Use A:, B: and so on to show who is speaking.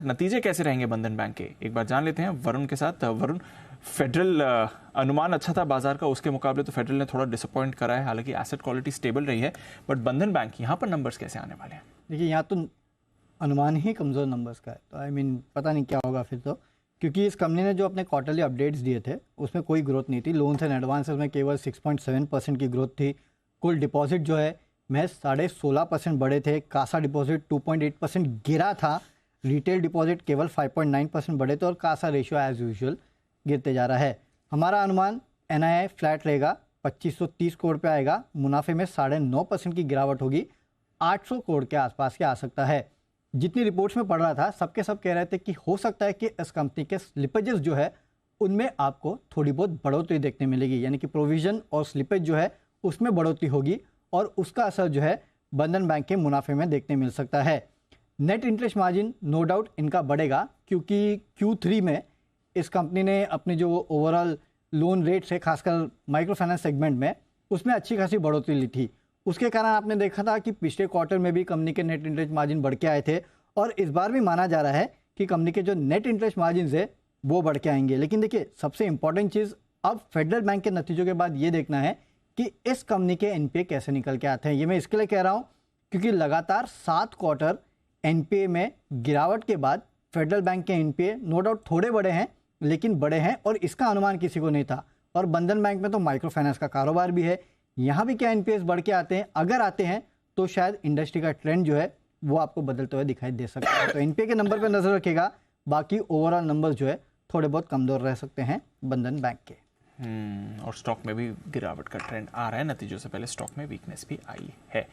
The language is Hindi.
A: नतीजे कैसे रहेंगे बंधन बैंक के, एक बार जान लेते हैं वरुण के साथ। वरुण, फेडरल अनुमान अच्छा था बाजार का, उसके मुकाबले तो फेडरल ने थोड़ा डिसअपॉइंट करा है, हालांकि एसेट क्वालिटी स्टेबल रही है, बट बंधन बैंक यहाँ पर नंबर्स कैसे आने वाले हैं?
B: देखिए, यहाँ तो अनुमान ही कमज़ोर नंबर्स का है, तो पता नहीं क्या होगा फिर तो, क्योंकि इस कंपनी ने जो अपने क्वार्टरली अपडेट्स दिए थे उसमें कोई ग्रोथ नहीं थी। लोन्स एंड एडवांसेस में केवल 6.7% की ग्रोथ थी। कुल डिपॉजिट जो है महज 16.5% बढ़े थे। कासा डिपॉजिट 2.8% गिरा था। रिटेल डिपॉजिट केवल 5.9% बढ़े थे और कासा रेशियो एज यूजुअल गिरते जा रहा है। हमारा अनुमान एनआईआई फ्लैट रहेगा, 2530 करोड़ पे आएगा। मुनाफे में 9.5% की गिरावट होगी, 800 करोड़ के आसपास के आ सकता है। जितनी रिपोर्ट्स में पढ़ रहा था सबके सब कह रहे थे कि हो सकता है कि इस कंपनी के स्लिपेजेस जो है उनमें आपको थोड़ी बहुत बढ़ोतरी देखने मिलेगी, यानी कि प्रोविजन और स्लिपेज जो है उसमें बढ़ोतरी होगी और उसका असर जो है बंधन बैंक के मुनाफे में देखने मिल सकता है। Net interest margin no doubt इनका बढ़ेगा, क्योंकि Q3 में इस कंपनी ने अपने जो ओवरऑल लोन रेट है, खासकर माइक्रो फाइनेंस सेगमेंट में, उसमें अच्छी खासी बढ़ोतरी ली थी। उसके कारण आपने देखा था कि पिछले क्वार्टर में भी कंपनी के नेट इंटरेस्ट मार्जिन बढ़ के आए थे और इस बार भी माना जा रहा है कि कंपनी के जो नेट इंटरेस्ट मार्जिन है वो बढ़ के आएंगे। लेकिन देखिए, सबसे इंपॉर्टेंट चीज़ अब फेडरल बैंक के नतीजों के बाद ये देखना है कि इस कंपनी के एनपीए कैसे निकल के आते हैं। ये मैं इसके लिए कह रहा हूँ क्योंकि लगातार 7 क्वार्टर एनपीए में गिरावट के बाद फेडरल बैंक के एनपीए नो डाउट थोड़े बड़े हैं, लेकिन बड़े हैं और इसका अनुमान किसी को नहीं था। और बंधन बैंक में तो माइक्रो फाइनेंस का कारोबार भी है, यहाँ भी क्या एनपीएस बढ़ के आते हैं? अगर आते हैं तो शायद इंडस्ट्री का ट्रेंड जो है वो आपको बदलते हुए दिखाई दे सकता है। तो एनपीए के नंबर पर नजर रखेगा, बाकी ओवरऑल नंबर्स जो है थोड़े बहुत कमजोर रह सकते हैं बंधन बैंक के।
A: और स्टॉक में भी गिरावट का ट्रेंड आ रहा है, नतीजों से पहले स्टॉक में वीकनेस भी आई है।